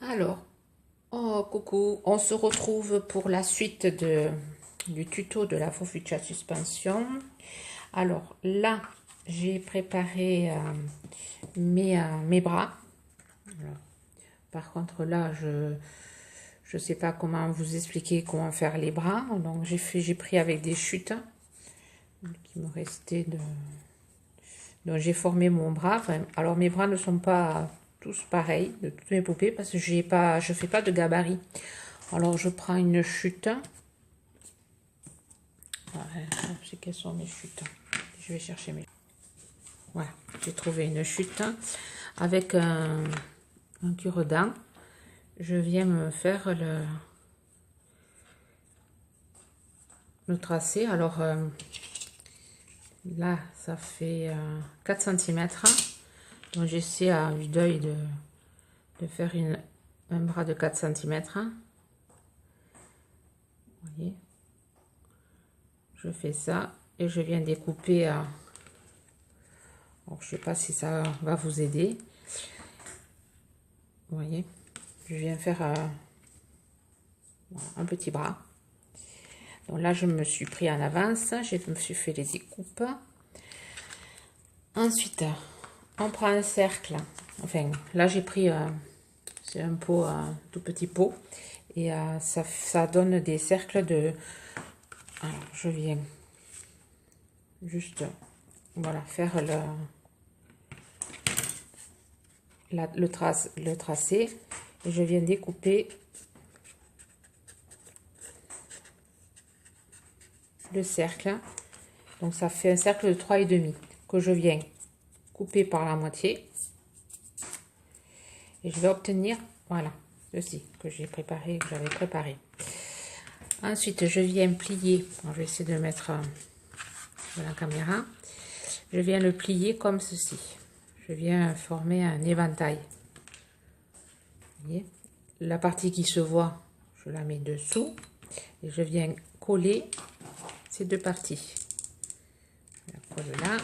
Alors, oh coucou, on se retrouve pour la suite du tuto de la focaccia suspension. Alors là, j'ai préparé mes bras. Alors, par contre là, je sais pas comment vous expliquer comment faire les bras. Donc j'ai pris avec des chutes qui me restaient de... Donc j'ai formé mon bras. Enfin, alors mes bras ne sont pas tous pareils de toutes mes poupées parce que je fais pas de gabarit. Alors je prends une chute. Je sais quelles sont mes chutes. Je vais chercher mes... Voilà, j'ai trouvé une chute avec un cure-dent. Je viens me faire le tracé. Alors là, ça fait 4 cm. Donc j'essaie à vue d'œil de faire un bras de 4 cm. Vous voyez, je fais ça et je viens découper. Alors, je sais pas si ça va vous aider. Vous voyez, je viens faire un petit bras. Donc là, je me suis pris en avance, je me suis fait les découpes. Ensuite, on prend un cercle. Enfin, là, j'ai pris, c'est un pot, tout petit pot. Et ça donne des cercles de... Alors, je viens juste, voilà, faire le tracé. Et je viens découper le cercle. Donc, ça fait un cercle de 3,5 que je viens couper par la moitié. Et je vais obtenir, voilà, ceci que j'ai préparé, que j'avais préparé. Ensuite, je viens plier. Alors, je vais essayer de mettre la caméra. Je viens le plier comme ceci. Je viens former un éventail. Vous voyez, la partie qui se voit, je la mets dessous. Et je viens coller ces deux parties. Je la colle là.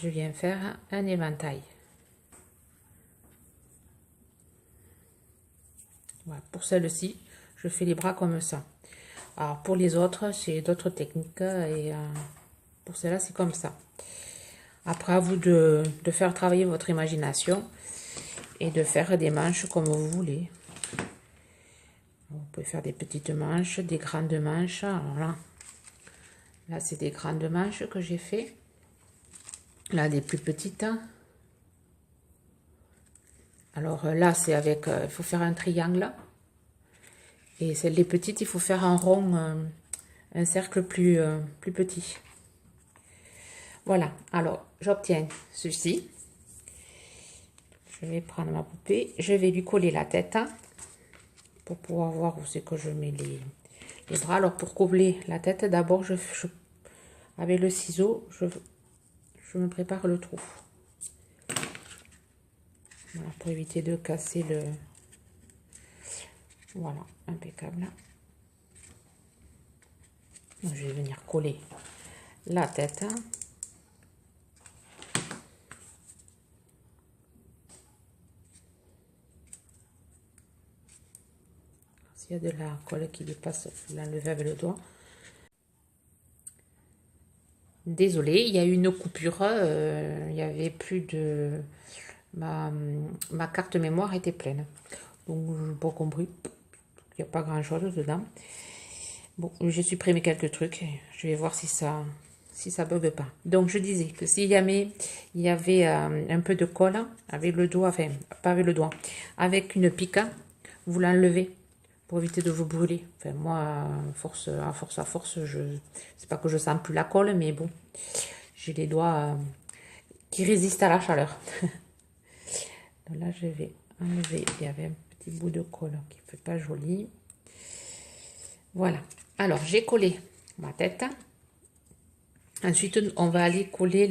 Je viens faire un éventail. Voilà, pour celle-ci, je fais les bras comme ça. Alors pour les autres, c'est d'autres techniques et pour celle-là, c'est comme ça. Après, à vous de faire travailler votre imagination et de faire des manches comme vous voulez. Vous pouvez faire des petites manches, des grandes manches. Alors là c'est des grandes manches que j'ai fait. Là, des plus petites. Alors là, c'est avec, il faut faire un triangle. Et celles les petites, il faut faire un rond, un cercle plus petit. Voilà, alors j'obtiens ceci. Je vais prendre ma poupée, je vais lui coller la tête pour pouvoir voir où c'est que je mets les bras. Alors pour coller la tête, d'abord, avec le ciseau, je me prépare le trou. Voilà, pour éviter de casser le... Voilà, impeccable. Donc, je vais venir coller la tête. S'il y a de la colle qui dépasse, je vais l'enlever avec le doigt. Désolée, il y a eu une coupure. Il y avait plus de... Ma carte mémoire était pleine. Donc, je n'ai pas compris. Il n'y a pas grand-chose dedans. Bon, j'ai supprimé quelques trucs. Je vais voir si ça bug pas. Donc, je disais que s'il y avait un peu de colle avec le doigt, enfin, pas avec le doigt, avec une pique, vous l'enlevez pour éviter de vous brûler. Enfin, moi, à force, c'est pas que je sens plus la colle, mais bon, j'ai les doigts qui résistent à la chaleur. Donc là, je vais enlever. Il y avait un petit bout de colle qui ne fait pas joli. Voilà. Alors, j'ai collé ma tête. Ensuite, on va aller coller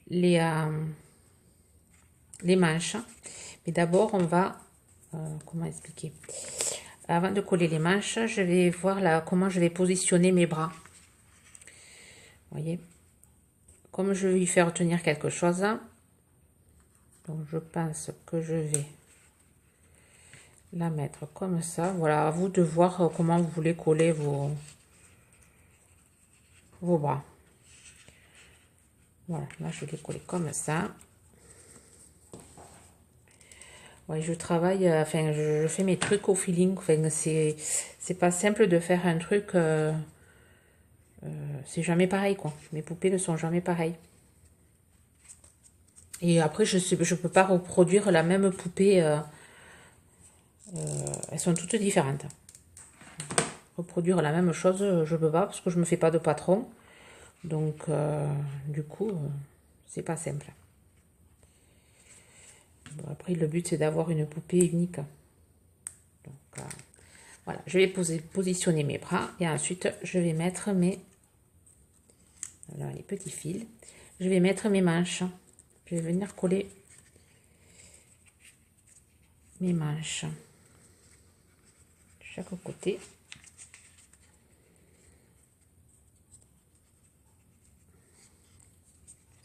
les manches. Mais d'abord, on va... comment expliquer? Avant de coller les manches, je vais voir comment je vais positionner mes bras. Vous voyez? Comme je vais y faire tenir quelque chose, Donc je pense que je vais la mettre comme ça. Voilà, à vous de voir comment vous voulez coller vos bras. Voilà, là je vais les coller comme ça. Ouais, je travaille, enfin je fais mes trucs au feeling. Enfin, c'est pas simple de faire un truc, c'est jamais pareil quoi. Mes poupées ne sont jamais pareilles. Et après je peux pas reproduire la même poupée, elles sont toutes différentes. Reproduire la même chose, je peux pas parce que je me fais pas de patron. Donc du coup, c'est pas simple. Bon, après le but c'est d'avoir une poupée unique. Donc voilà, je vais positionner mes bras et ensuite je vais mettre mes les petits fils. Je vais mettre mes manches. Je vais venir coller mes manches de chaque côté.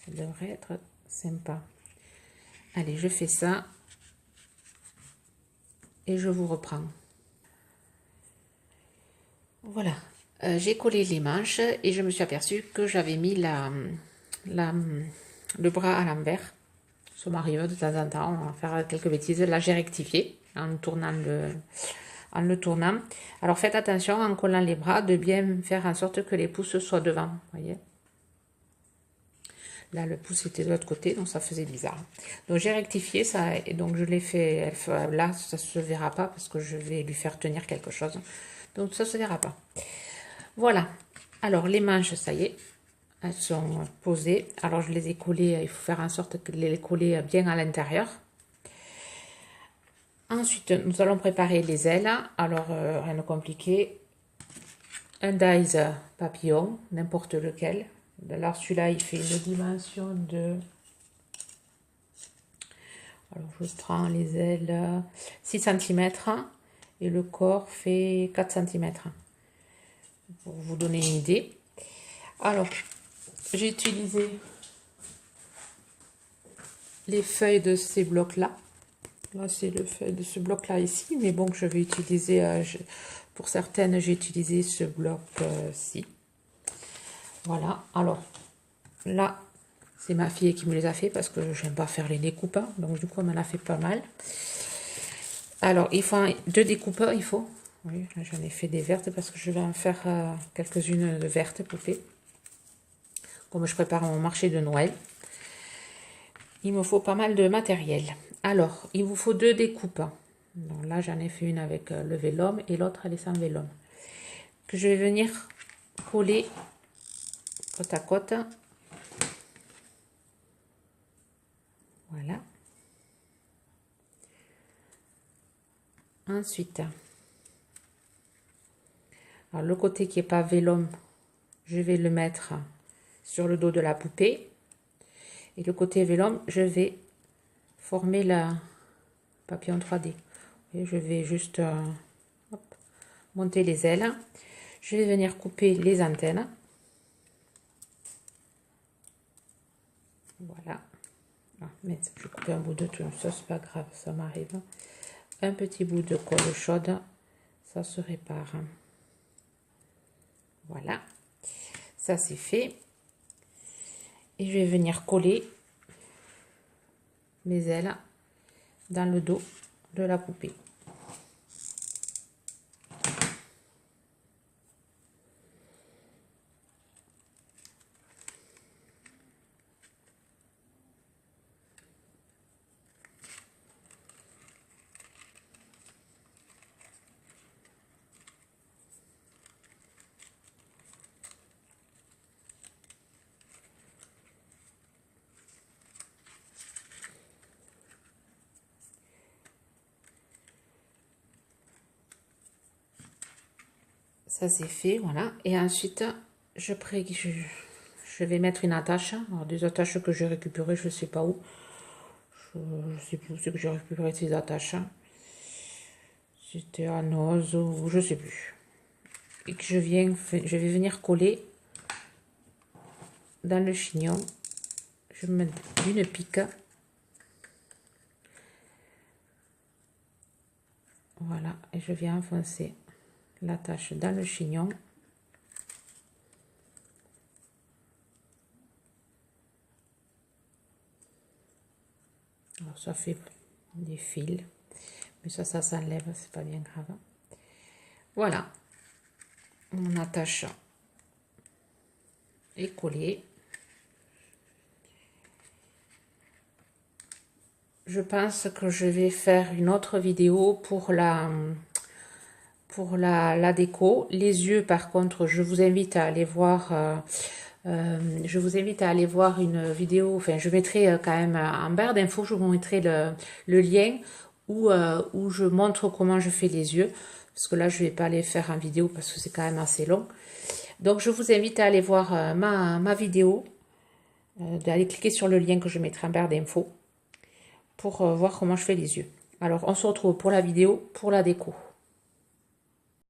Ça devrait être sympa. Allez, je fais ça et je vous reprends. Voilà, j'ai collé les manches et je me suis aperçue que j'avais mis le bras à l'envers. Ça m'arrive de temps en temps à faire quelques bêtises. Là, j'ai rectifié en tournant en le tournant. Alors, faites attention en collant les bras de bien faire en sorte que les pouces soient devant. Voyez. Là, le pouce était de l'autre côté, donc ça faisait bizarre. Donc, j'ai rectifié ça et donc je l'ai fait. Là, ça se verra pas parce que je vais lui faire tenir quelque chose. Donc, ça se verra pas. Voilà. Alors, les manches, ça y est. Elles sont posées. Alors, je les ai collées. Il faut faire en sorte de les coller bien à l'intérieur. Ensuite, nous allons préparer les ailes. Alors, rien de compliqué. Un dies papillon, n'importe lequel. Alors, celui-là, il fait une dimension de... Alors, je prends les ailes 6 cm et le corps fait 4 cm. Pour vous donner une idée. Alors, j'ai utilisé les feuilles de ces blocs-là. Là, c'est le feuille de ce bloc-là ici, mais bon, je vais utiliser, pour certaines, j'ai utilisé ce bloc-ci. Voilà, alors, là, c'est ma fille qui me les a fait parce que j'aime pas faire les découpes, donc du coup, elle m'en a fait pas mal. Alors, il faut deux découpes, il faut. Oui, j'en ai fait des vertes parce que je vais en faire quelques-unes de vertes poupées. Comme je prépare mon marché de Noël, il me faut pas mal de matériel. Alors, il vous faut deux découpes. Donc là, j'en ai fait une avec le vélum et l'autre, elle est sans vélum. Que je vais venir coller côte à côte. Voilà. Ensuite, alors le côté qui n'est pas vélum, je vais le mettre sur le dos de la poupée. Et le côté vélum, je vais former la papillon 3D. Et je vais juste monter les ailes. Je vais venir couper les antennes. Voilà. Ah, mais je coupe un bout de tout, ça c'est pas grave, ça m'arrive. Un petit bout de colle chaude, ça se répare. Voilà, ça c'est fait. Et je vais venir coller mes ailes dans le dos de la poupée. Ça c'est fait, voilà. Et ensuite, je vais mettre une attache. Alors, des attaches que j'ai récupérées, je ne sais pas où. Je sais plus où c'est que j'ai récupéré ces attaches. C'était à Noz ou je sais plus. Et que je vais venir coller dans le chignon. Je mets une pique. Voilà, et je viens enfoncer l'attache dans le chignon. Alors ça fait des fils, mais ça s'enlève, c'est pas bien grave. Voilà, mon attache est collée. Je pense que je vais faire une autre vidéo pour la déco. Les yeux, par contre, je vous invite à aller voir. Je vous invite à aller voir une vidéo. Enfin, je mettrai quand même en barre d'infos. Je vous mettrai le lien où je montre comment je fais les yeux. Parce que là, je vais pas les faire en vidéo parce que c'est quand même assez long. Donc, je vous invite à aller voir ma vidéo, d'aller cliquer sur le lien que je mettrai en barre d'infos pour voir comment je fais les yeux. Alors, on se retrouve pour la vidéo, pour la déco.